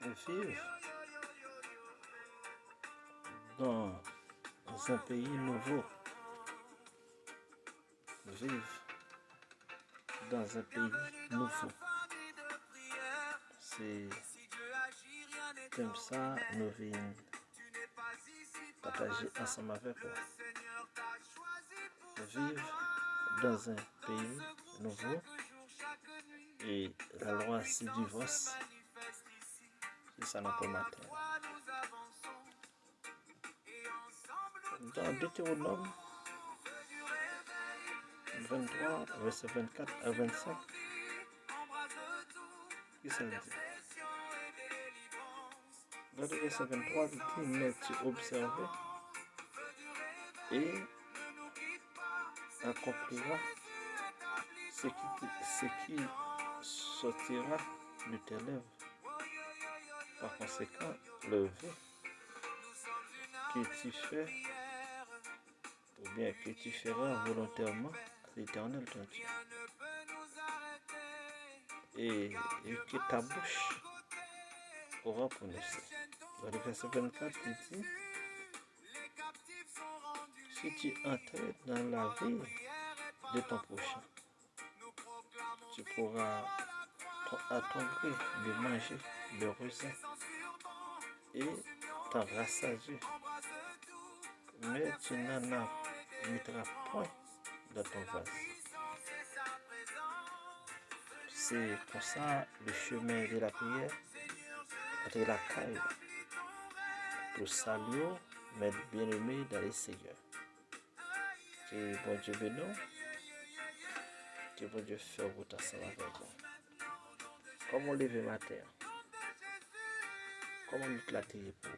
vivre dans un pays nouveau, vivre dans un pays nouveau. C'est comme ça nous venons partager ensemble avec vous. Vivre dans un pays nouveau et la loi c'est divorce. C'est ça notre matin. Dans Deutéronome 23, verset 24 à 25, qui ça dit? Dans le verset 23, il dit, mais tu observes et accompliras ce qui sortira de tes lèvres. Par conséquent, le vœu que tu fais, ou bien que tu feras volontairement à l'Éternel ton Dieu, et que ta bouche aura prononcé. Dans le verset 24, il dit, si tu entres dans la vie de ton prochain, tu pourras à ton gré de manger le raisin et t'en rassasier, mais tu n'en mettras point dans ton vase. C'est comme ça le chemin de la prière, entre la caille, le salut, mais bien-aimé dans les Seigneurs. Que bon Dieu bénisse, que bon Dieu fasse route ensemble avec vous. Comme on lève matin, comme on nous l'attire pour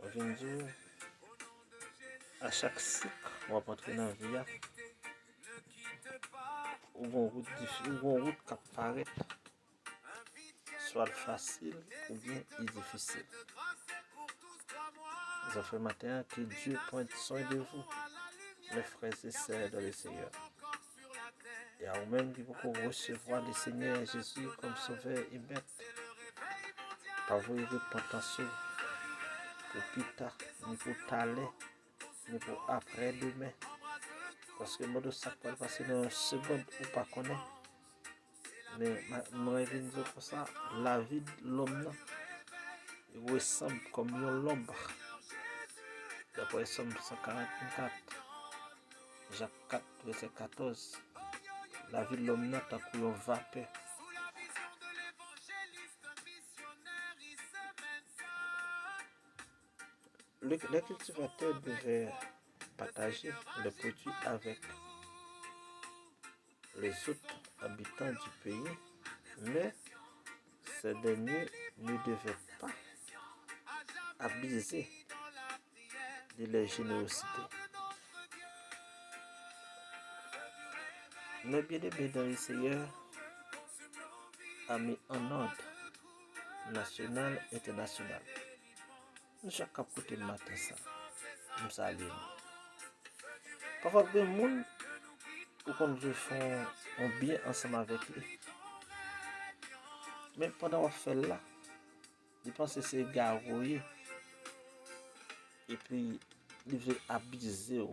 on vient dire, à chaque cycle, on va entrer dans la vie, ou une route qui apparaît, soit facile ou bien difficile. Nous avons fait matin que Dieu prenne soin de vous, mes frères et sœurs dans le Seigneur. Et à vous-même qui vous recevoir le Seigneur Jésus comme sauveur et maître. Pas vous repentance pour plus tard, ni pour t'aller, ni pour après-demain. Parce que moi, ça peut passer dans une seconde ou pas connaître. Mais moi, je dis pour ça, la vie de l'homme ressemble comme une l'ombre. D'après Somme 144, Jacques 4, verset 14, la vie de l'homme n'a pas qu'une vapeur. Les cultivateurs devaient partager les produits avec les autres habitants du pays, mais ces derniers ne devaient pas abuser de leur générosité. Mais bien aimé dans le Seigneur a mis en ordre national et international. Nous chaque côté le matin ça. Nous saluons. Parfois bien monde ou quand nous font un bien ensemble avec lui. Mais pendant qu'on fait là, je pense que c'est garouillé. Et puis il veut abuser.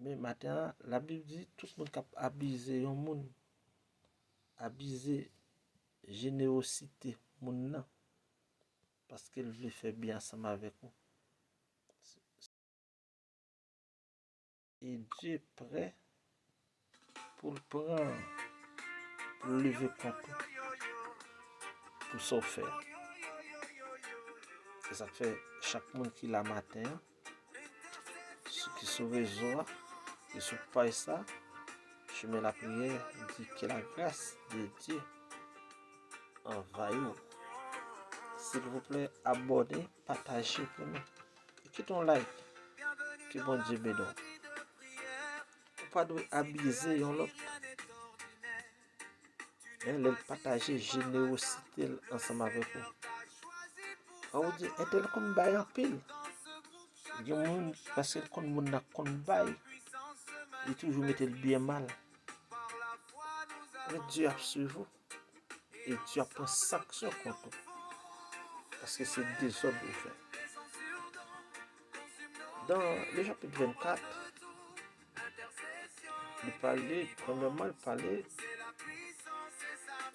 Mais maintenant, la Bible dit tout le monde qui a abusé un monde, abusé générosité monde parce qu'elle veut faire bien ensemble avec nous. Et Dieu est prêt pour le prendre, pour le lever contre, pour s'en faire. Et ça fait chaque monde qui l'a matin, ceux qui sont réseau, qui sont pas ça, je mets la prière, dit que la grâce de Dieu envahit. S'il vous plaît, abonnez, partagez pour nous. Et quittez un like. Que bon Dieu bénisse. Pas de abuser l'autre. Le partager générosité ensemble avec vous. On vous dit, est-elle qu'on baille en pile? Il y a monde parce que quand on a qu'on baille, il toujours mettre le bien mal. Mais Dieu a suivi vous. et Dieu prend sanction contre eux. Parce que c'est désordre fait. Dans le chapitre 24, premièrement, il parlait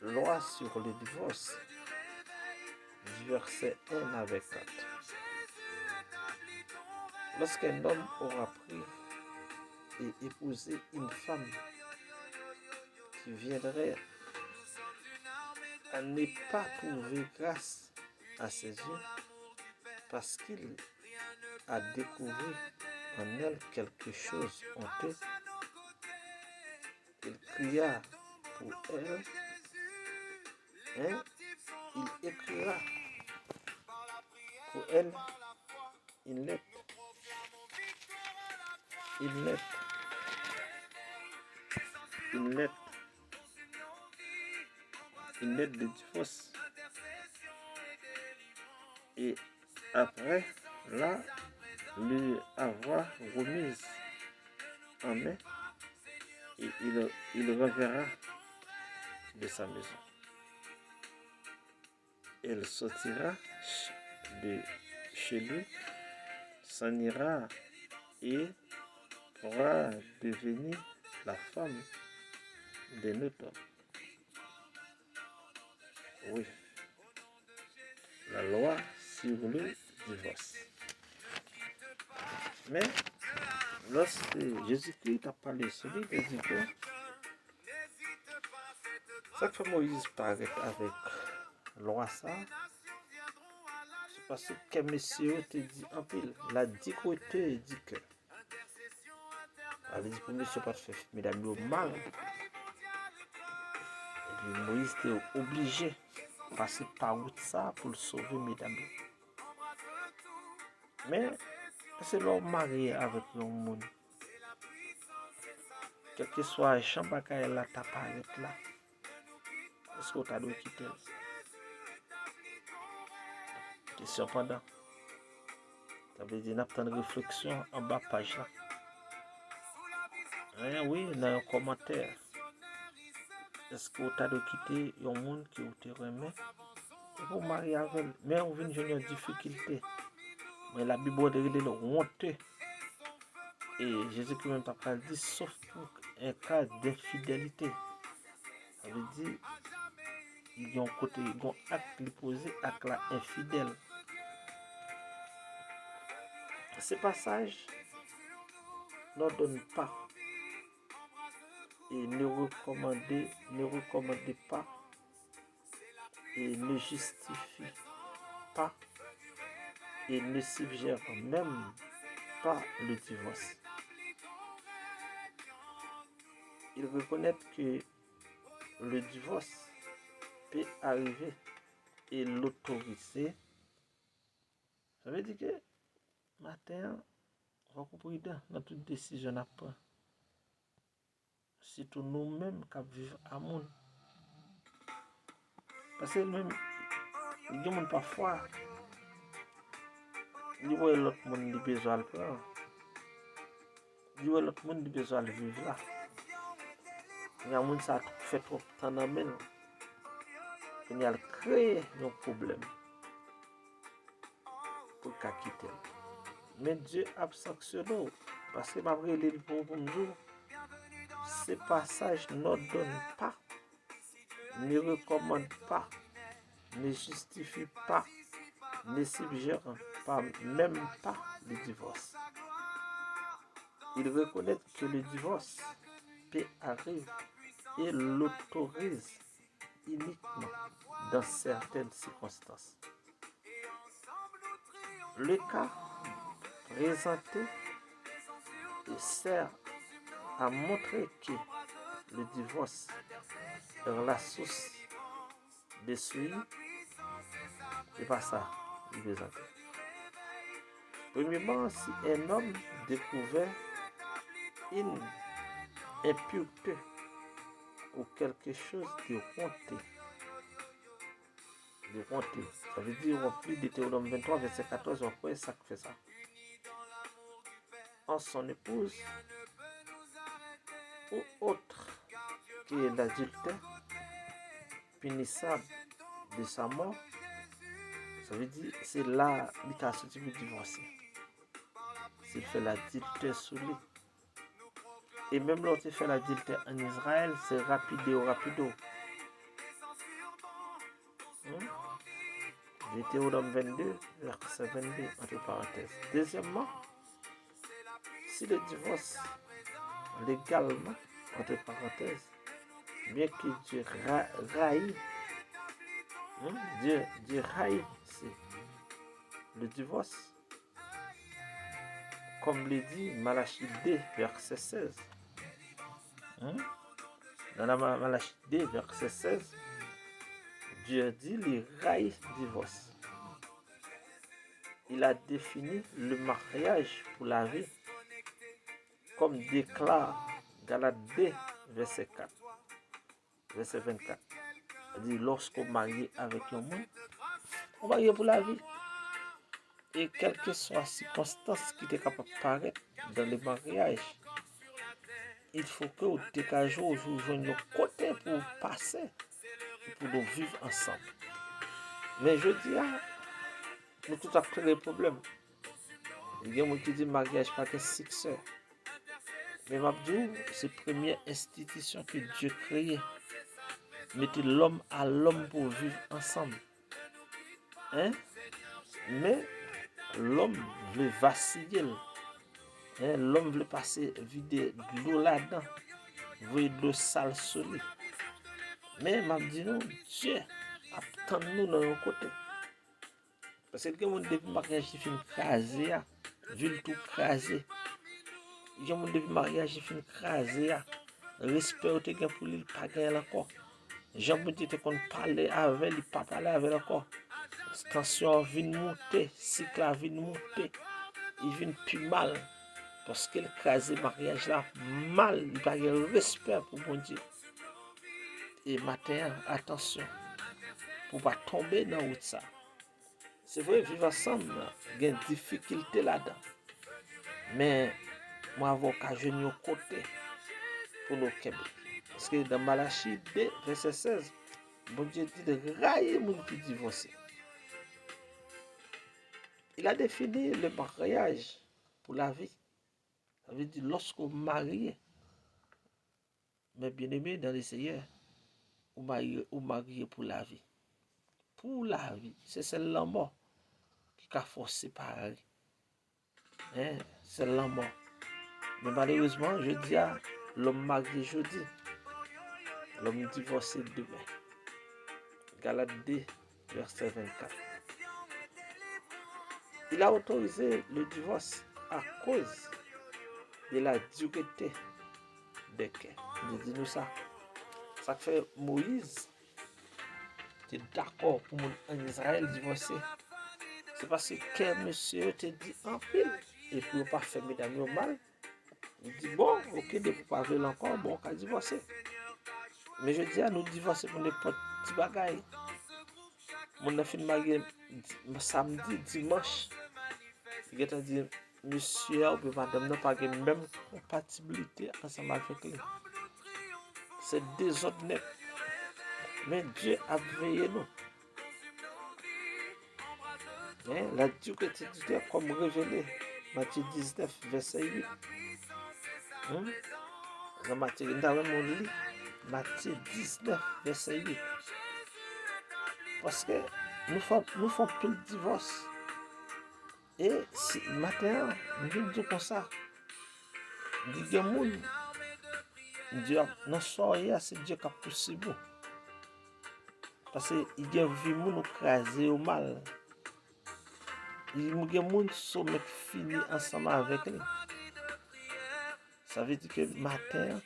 loi sur le divorce, du verset 1 avec 4. Lorsqu'un homme aura pris et épousé une femme qui viendrait à ne pas trouver grâce à ses yeux, parce qu'il a découvert en elle quelque chose honteux, il cria pour elle, il écrira pour elle une lettre, une lettre, une lettre, une lettre de divorce. Et après, là, lui avoir remise en main, et il reverra de sa maison. Elle sortira de chez lui, s'en ira et pourra devenir la femme d'un autre homme. Oui, la loi sur le divorce. Mais lorsque Jésus-Christ a parlé sur lui, il dit que chaque fois Moïse paraît avec loi ça, c'est parce que monsieur te dit en pile, la dit côté dit que. Elle dit pour monsieur pas de faire mesdames au mal. Et puis Moïse était obligé de passer par route ça pour le sauver mesdames. Mais c'est l'homme marié avec un monde. Quel que soit le champ bagaille là, t'as pas là. Est-ce que tu as dû quitter? Et cependant, ça veut dire qu'il y a une réflexion en bas page là. Oui, dans un commentaire. Est-ce que tu as dû quitter un monde qui te remet? Et pour marier avec elle, mais on vient de une difficulté. Mais la Bible dit le honteux. Et Jésus-Christ même pas dit sauf pour un cas d'infidélité. Ça veut dire il y a un côté, il y a un acte posé à la infidèle. Ces passages ne donnent pas et ne recommandez pas et ne justifie pas et ne suggère même pas le divorce. Il reconnaît que le divorce peut arriver et l'autoriser. Ça veut dire que matin, on va comprendre dans toute décision à prendre. Surtout nous-mêmes qui vivons à monde. Parce que même, il y a parfois, il y a l'autre monde qui a besoin de prendre. Il y a l'autre monde qui a besoin de vivre là. Il y a des gens qui fait trop de temps dans le il a créé un problème pour qu'il quitte. Mais Dieu a sanctionné parce que malgré les pour nous, ces passages ne donnent pas, ne recommandent pas, ne justifient pas, ne suggèrent pas, même pas le divorce. Il reconnaît que le divorce peut arriver et l'autorise uniquement dans certaines circonstances. Le cas présenté sert à montrer que le divorce est la source de souillure. C'est pas ça, il présente. Premièrement, si un homme découvert une impureté ou quelque chose de honteux, ça veut dire rempli Deutéronome 23, verset 14, on croit ça fait ça. En son épouse ou autre qui est l'adultère, punissable de sa mort, ça veut dire c'est là qu'il a sorti pour divorcer. S'il fait l'adultère sous lui. Et même lorsqu'il fait l'adultère en Israël, c'est rapido. Deutéronome 22, verset 22, entre parenthèses. Deuxièmement, si le divorce légalement, entre parenthèses, bien que Dieu raille, Dieu raille le divorce, comme le dit Malachie 2, verset 16. Dans la Malachie 2, verset 16, Dieu dit il raille le divorce. Il a défini le mariage pour la vie, comme déclare Galates 2, verset 4, verset 24. Il dit lorsqu'on marie avec un monde, on marie pour la vie. Et quelle que soit la circonstance qui est capable de paraître dans le mariage, il faut que vous dégagez aujourd'hui nos côtés pour passer, pour nous vivre ensemble. Mais je dis, nous tout à fait les problèmes. Il y a des gens qui disent mariage pas que succès. Mais Mabdou, c'est la première institution que Dieu a créée. Mettez l'homme à l'homme pour vivre ensemble. Mais l'homme veut vaciller. L'homme veut passer vider de l'eau là-dedans. Veut de l'eau sale sur lui. Mais Mabdou, Dieu attend nous dans nos côtés. Parce que quelqu'un depuis le mariage qui finit crasé, ville tout crasé. Quelqu'un depuis le mariage qui finit crasé, respect pour lui, pas gagner encore. Jean-Bouti était qu'on parlait avec, il pas parler avec encore. Tension vient monter, cycle vient monter, il vient plus mal. Parce que le crasé mariage là, mal, il pas de respect pour mon Dieu. Et matin, attention, pour pas tomber dans route ça. C'est vrai, vivre ensemble, il y a une difficulté là-dedans. Mais moi, avocat, je n'ai au côté pour nos Québec. Parce que dans Malachie 2, verset 16, bon Dieu dit de railler mon qui divorcé. Il a défini le mariage pour la vie. Ça veut dire lorsqu'on marie, mais bien aimé dans les Seigneurs, on marie pour la vie. Pour la vie. C'est celle-là mort qui a forcé séparer. C'est la mort. Mais malheureusement, je dis à l'homme marié jeudi, l'homme divorcé demain. Galates 2, verset 24. Il a autorisé le divorce à cause de la dureté des cœurs. Dis-nous ça. Ça fait Moïse qui est d'accord pour en Israël divorcer. C'est parce que monsieur te dit en pile et puis pas faire mesdames mal. Il dit bon, ok, de ne pas vivre encore, bon, on va divorcer. Mais je dis à nous divorcer pour les petits bagailles. Mon a fait marié samedi, dimanche. Il a dit, monsieur ou madame n'a pas la même compatibilité ensemble avec lui. C'est désordre net. Mais Dieu a veillé nous. La dureté du Dieu comme révélé. Matthieu 19, verset 8. Dans Matthieu 19, verset 8. Parce que nous faisons plus de divorce. Et si matin, nous disons comme ça. Dieu, non soyez c'est Dieu qui a poussé vous. Parce qu'il y a vu nous craser au mal. Il y a des gens qui sont finis ensemble avec lui. Ça veut dire que matin,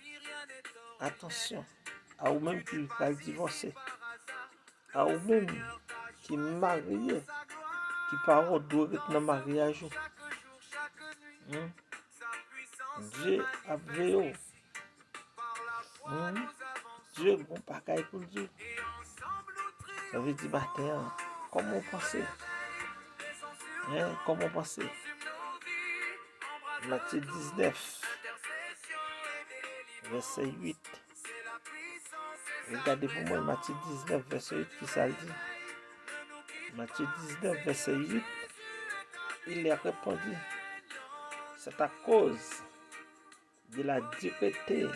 attention, à vous-même qui va divorcer, à vous-même qui marié, qui parle doit être dans le mariage. Dieu a veillé. Dieu a bon pagaille pour Dieu. Ça veut dire matin, comment penser? Comment penser? Matthieu 19, verset 8. Regardez pour moi Matthieu 19, verset 8, qui ça le dit. Matthieu 19, verset 8, il leur répondit, c'est à cause de la dureté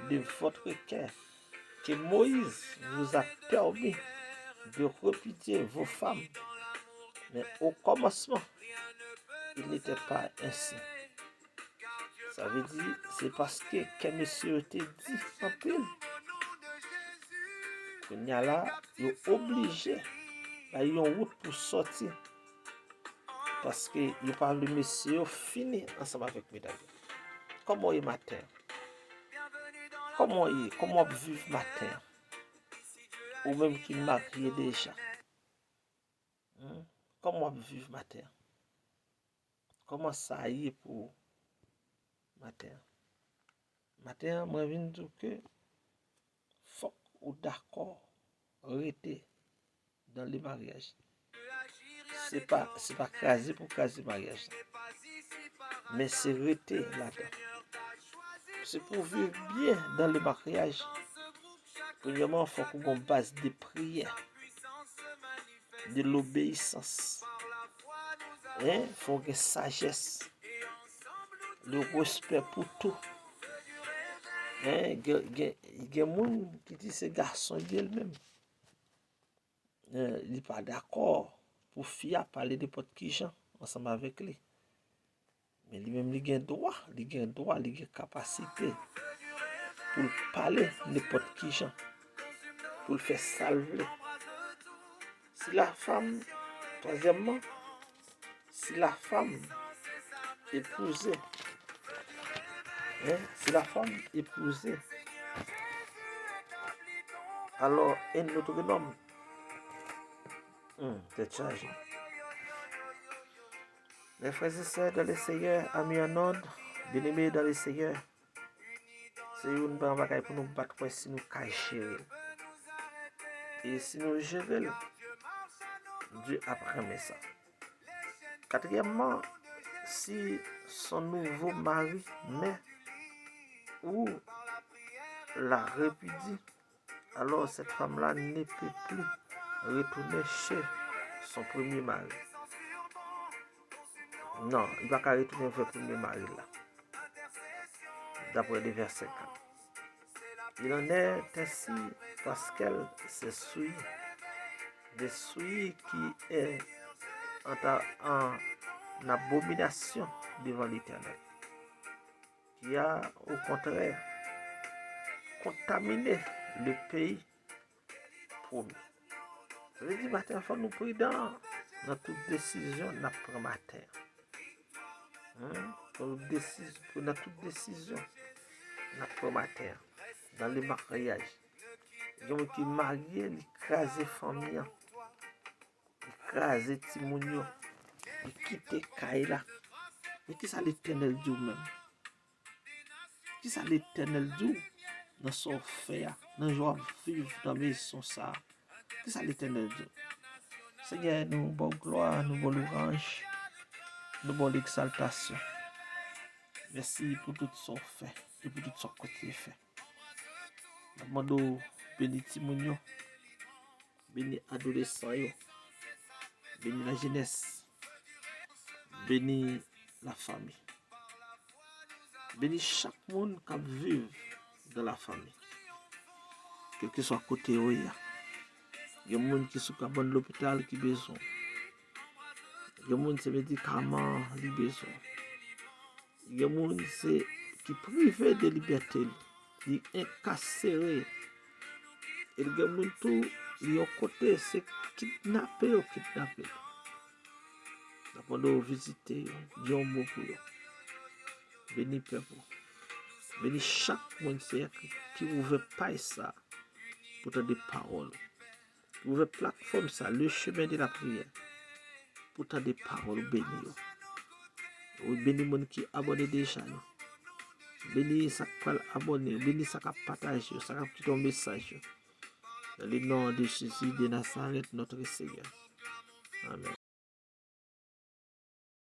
de votre cœur que Moïse vous a permis de repudier vos femmes. Mais au commencement, il n'était pas ainsi. Ça veut dire, c'est parce que monsieur était dit en pile. Qu'on y a là, il est obligé d'aller en route pour sortir. Parce que il parle de monsieur fini ensemble avec mesdames. Comment est matin? Comment vivre matin? Ou même qui marié déjà. Comment vivre matin? Comment ça y est pour matin? Matin, moi, je dis que faut ou d'accord rester dans le mariage. C'est pas craser pour craser mariage. Mais c'est rester là-dedans. C'est pour vivre bien dans le mariage. Premièrement, il faut qu'on ait une base de prière, de l'obéissance. Il faut qu'il y ait sagesse, le respect pour tout. Il y a des gens qui disent que c'est garçon lui-même. Il n'est pas d'accord pour fier parler de n'importe qui gens ensemble avec lui. Mais lui-même, il a droit, il a capacité pour parler de n'importe qui gens, pour le faire salver. Si la femme, troisièmement, si la femme épousée, alors un autonome, c'est chargé. Les frères et sœurs dans le Seigneur, amis en ordre, bien-aimés dans le Seigneur, c'est une bonne bagaille pour nous battre si nous cacher. Et si nous gérer, Dieu apprend ça. Quatrièmement, si son nouveau mari met ou la répudie, alors cette femme-là ne peut plus retourner chez son premier mari. Non, il ne va pas retourner vers le premier mari là. D'après le verset 4. Il en est ainsi parce qu'elle s'est souillée. Des souilles qui est en abomination devant l'Éternel. Qui a au contraire contaminé le pays promis. Ça veut dire matin, il faut nous prudents dans toute décision nous prenons matin. Dans toute décision nous prenons matin. Dans le mariage. Il y a des gens qui marient, ils écrasent les familles, ils écrasent les timounions, ils quittent les cailles. Mais qui ça l'Éternel Dieu même? Qui ça l'Éternel Dieu dans son fait, dans la joie de vivre dans la maison ça? Qui ça l'Éternel Dieu? Seigneur, nous bon gloire, nous bon louange, nous bon exaltation. Merci pour tout ce fait et pour tout ce côté fait. Nous demandons béni Timounio, béni adolescent, béni la jeunesse, béni la famille. Béni chaque monde qui vit dans la famille. Quel que soit côté où il y a. Il y a des gens qui sont dans l'hôpital qui ont besoin. Il y a des gens qui ont des médicaments qui ont besoin. Il y a des gens qui sont privés de liberté, qui sont incarcérés. Et il y a des gens qui ont côté, c'est kidnappé ou kidnappé. Nous avons visité, Dieu un mot pour eux. Béni peuple. Béni chaque monde qui ouvre pas ça pour te des paroles. Qui ouvre plateforme ça, le chemin de la prière. Pour te des paroles béni. Béni monde qui abonne déjà. Béni ça qui abonner, béni ça qui partager, ça qui quitter un message. Dans le nom de Jésus de Nazareth, notre Seigneur. Amen.